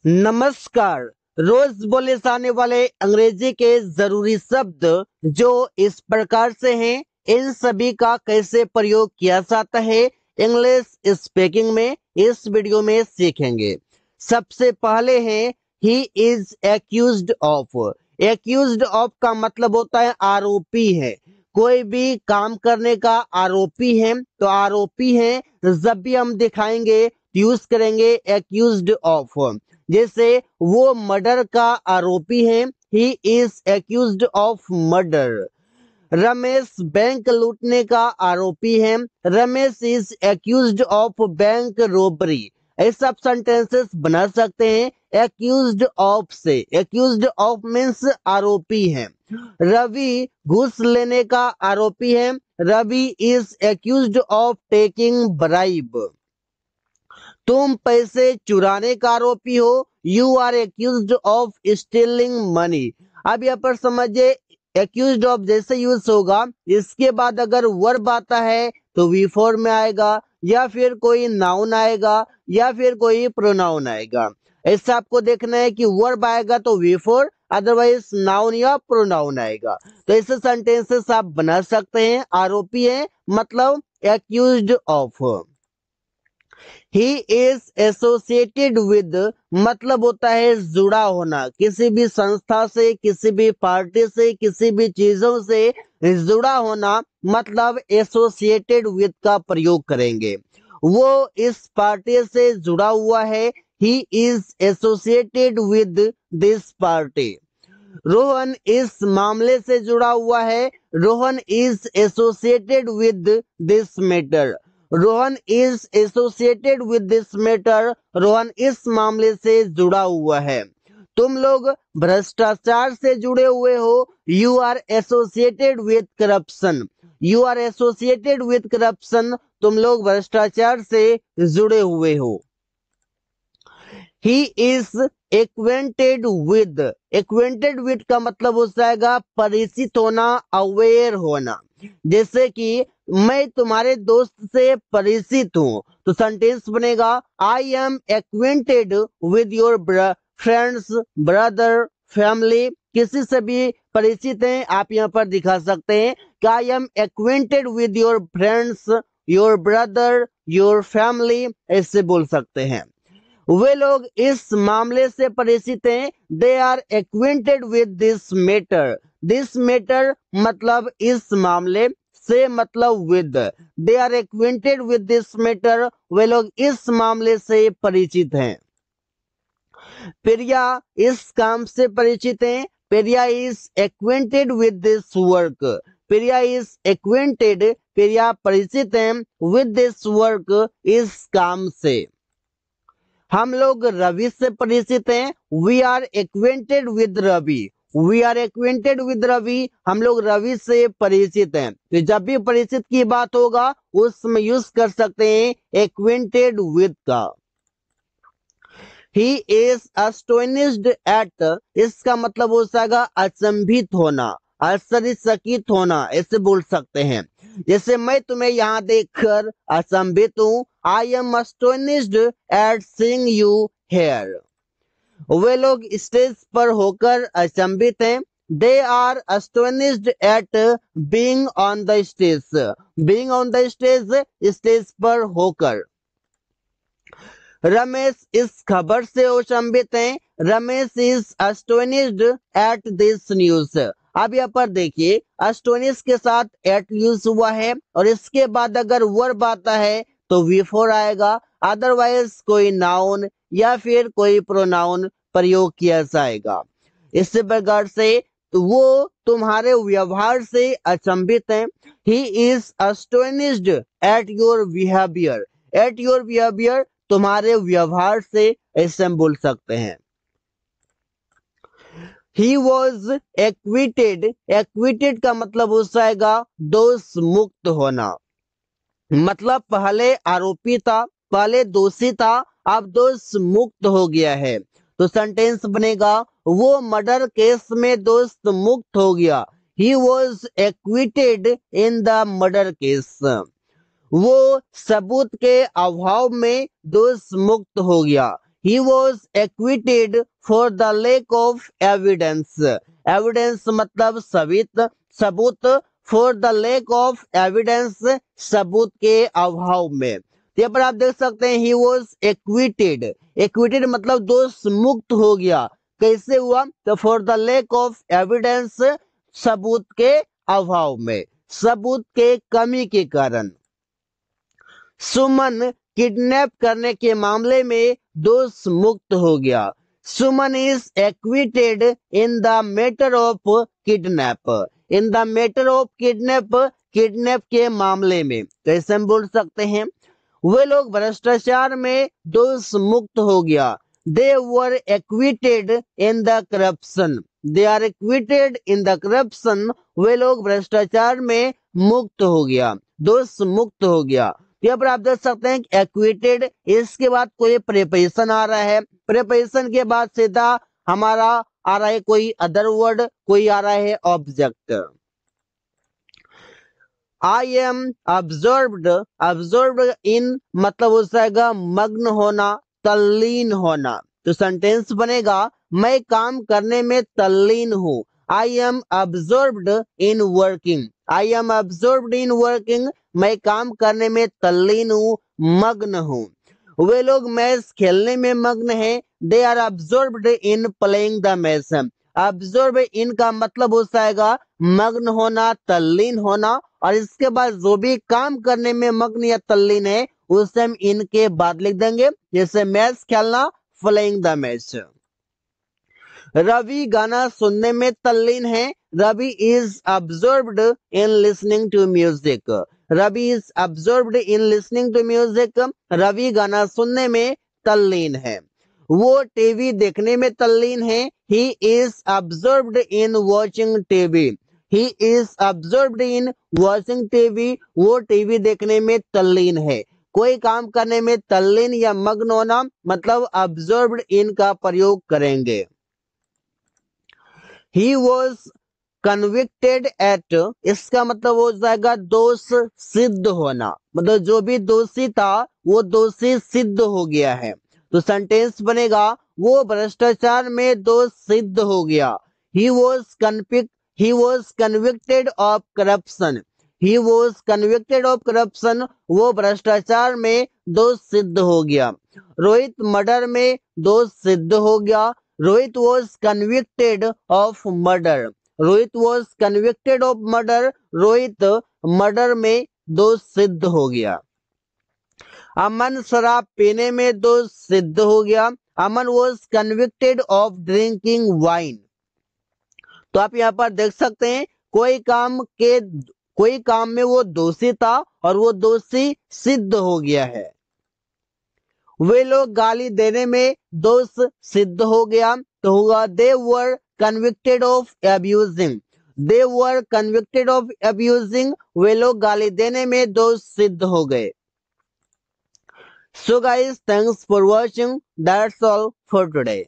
नमस्कार। रोज बोले जाने वाले अंग्रेजी के जरूरी शब्द जो इस प्रकार से हैं, इन सभी का कैसे प्रयोग किया जाता है इंग्लिश स्पीकिंग में इस वीडियो में सीखेंगे। सबसे पहले है he is accused of. Accused of का मतलब होता है आरोपी है, कोई भी काम करने का आरोपी है तो आरोपी है। जब भी हम दिखाएंगे यूज करेंगे एक्यूज्ड ऑफ। जैसे वो मर्डर का आरोपी है, he is accused of murder. Ramesh bank लूटने का आरोपी है, Ramesh is accused of bank robbery. ऐसे आप सेंटेंसेस बना सकते हैं एक्यूज्ड ऑफ से। एक्यूज्ड ऑफ मीन्स आरोपी है। रवि घूस लेने का आरोपी है, Ravi is accused of taking bribe. तुम पैसे चुराने का आरोपी हो, you are accused of stealing money. अब यहाँ पर समझिए एक्यूज्ड ऑफ जैसे यूज होगा, इसके बाद अगर वर्ब आता है तो वी फोर में आएगा, या फिर कोई नाउन आएगा, या फिर कोई प्रोनाउन आएगा। ऐसा आपको देखना है कि वर्ब आएगा तो वी फोर, अदरवाइज नाउन या प्रोनाउन आएगा। तो ऐसे सेंटेंसेस आप बना सकते हैं। आरोपी है मतलब accused of. He is associated with मतलब होता है जुड़ा होना, किसी भी संस्था से, किसी भी पार्टी से, किसी भी चीजों से जुड़ा होना, मतलब एसोसिएटेड विद का प्रयोग करेंगे। वो इस पार्टी से जुड़ा हुआ है, he is associated with this party. Rohan इस मामले से जुड़ा हुआ है, Rohan is associated with this matter. Rohan is associated with this matter, Rohan इस मामले से जुड़ा हुआ है। तुम लोग भ्रष्टाचार से जुड़े हुए हो, you are associated with corruption. You are associated with corruption, तुम लोग भ्रष्टाचार से जुड़े हुए हो। He is acquainted with. Acquainted with का मतलब हो जाएगा परिचित होना, अवेयर होना। जैसे कि मैं तुम्हारे दोस्त से परिचित हूँ तो सेंटेंस बनेगा I am acquainted with your friends, brother, family. किसी से भी परिचित हैं आप यहाँ पर दिखा सकते हैं कि I am acquainted with your friends, your brother, your family, ऐसे बोल सकते हैं। वे लोग इस मामले से परिचित हैं, they are acquainted with this matter. This matter मतलब इस मामले से, मतलब with. They are acquainted with this matter, वे लोग इस मामले से परिचित हैं। प्रिया इस काम से परिचित हैं, Priya is acquainted with this work. Priya is acquainted, Priya परिचित हैं, विद दिस वर्क, इस काम से। हम लोग रवि से परिचित हैं, we are acquainted with Ravi. We are acquainted with Ravi, हम लोग रवि से परिचित हैं। तो जब भी परिचित की बात होगा उसमें यूज कर सकते हैं एक्वेंटेड विद का। ही इज एस्टोनिश्ड एट, इसका मतलब हो जाएगा अचंभित होना, आश्चर्यचकित होना, ऐसे बोल सकते हैं। जैसे मैं तुम्हें यहाँ देखकर अचंभित हूँ, I am astonished at seeing you here. वे लोग स्टेज पर होकर अचंभित हैं, they are astonished at being on the stage. Being on the stage, stage पर होकर। रमेश इस खबर से अचंभित हैं, Ramesh is astonished at this news. अब यहाँ पर देखिए एस्टोनिश के साथ एट यूज हुआ है, और इसके बाद अगर वर्ब आता है तो वी फोर आएगा, अदरवाइज कोई नाउन या फिर कोई प्रोनाउन प्रयोग किया जाएगा। इस प्रकार से वो तुम्हारे व्यवहार से अचंभित हैं, he is astonished at your behaviour. At your behaviour, तुम्हारे व्यवहार से, ऐसे हम बोल सकते हैं। He was acquitted। acquitted का मतलब हो जाएगा दोष मुक्त होना, मतलब पहले आरोपी था, पहले दोषी था, अब दोष मुक्त हो गया है। तो सेंटेंस बनेगा वो मर्डर केस में दोष मुक्त हो गया। He was acquitted in the murder case। वो सबूत के अभाव में दोष मुक्त हो गया। he was acquitted for the lack of evidence. Evidence मतलब सबूत for the lack of evidence, सबूत के अभाव में। तो यहाँ पर आप देख सकते हैं he was acquitted। acquitted मतलब दोष मुक्त हो गया। कैसे हुआ? तो for the lack of evidence, सबूत के अभाव में, सबूत के कमी के कारण। सुमन किडनैप करने के मामले में दोष मुक्त हो गया। Suman is acquitted in the matter of kidnap. In the matter of kidnap, kidnap के मामले में। कैसे हम बोल सकते हैं? वे लोग भ्रष्टाचार में दोष मुक्त हो गया। They were acquitted in the corruption. They are acquitted in the corruption. वे लोग भ्रष्टाचार में मुक्त हो गया, दोष मुक्त हो गया। यहाँ पर आप देख सकते हैं एक्विटेड, इसके बाद कोई प्रेपोजिशन आ रहा है। प्रेपोजिशन के बाद सीधा हमारा आ रहा है कोई अदर वर्ड, कोई आ रहा है object. I am absorbed. Absorbed in मतलब हो जाएगा मग्न होना, तल्लीन होना। तो सेंटेंस बनेगा मैं काम करने में तल्लीन हूँ। I am absorbed in working. I am absorbed in working, मैं काम करने में तल्लीन हूँ, मग्न हूँ। वे लोग मैच खेलने में मग्न हैं। They are absorbed in playing the match. Absorb in का मतलब हो जाएगा मग्न होना, तल्लीन होना, और इसके बाद जो भी काम करने में मग्न या तल्लीन है उसे हम इनके बाद लिख देंगे। जैसे मैच खेलना, प्लेइंग द मैच। रवि गाना सुनने में तल्लीन है। Ravi is absorbed in listening to music. Ravi is absorbed in listening to music. Ravi गाना सुनने में तल्लीन है। वो टीवी देखने में तल्लीन है। He is absorbed in watching TV. He is absorbed in watching TV. वो टीवी देखने में तल्लीन है। कोई काम करने में तल्लीन या मग्न होना मतलब अब्सॉर्ब्ड इन का प्रयोग करेंगे। He was convicted at, इसका मतलब हो जाएगा दोष सिद्ध होना, मतलब जो भी दोषी था वो दोषी सिद्ध हो गया है। तो सेंटेंस बनेगा वो भ्रष्टाचार में दोष सिद्ध हो गया। He was convicted of corruption. He was convicted of corruption, वो भ्रष्टाचार में दोष सिद्ध हो गया। रोहित मर्डर में दोष सिद्ध हो गया। Rohit was convicted of murder. Rohit was convicted of murder. Rohit murder में दोष सिद्ध हो गया। अमन शराब पीने में दोष सिद्ध हो गया। अमन was convicted of drinking wine. तो आप यहाँ पर देख सकते हैं कोई काम में वो दोषी था और वो दोषी सिद्ध हो गया है। वे लोग गाली देने में दोष सिद्ध हो गया। तो होगा they were convicted of abusing. They were convicted of abusing, वे लोग गाली देने में दोष सिद्ध हो गए। So guys, thanks for watching. That's all for today.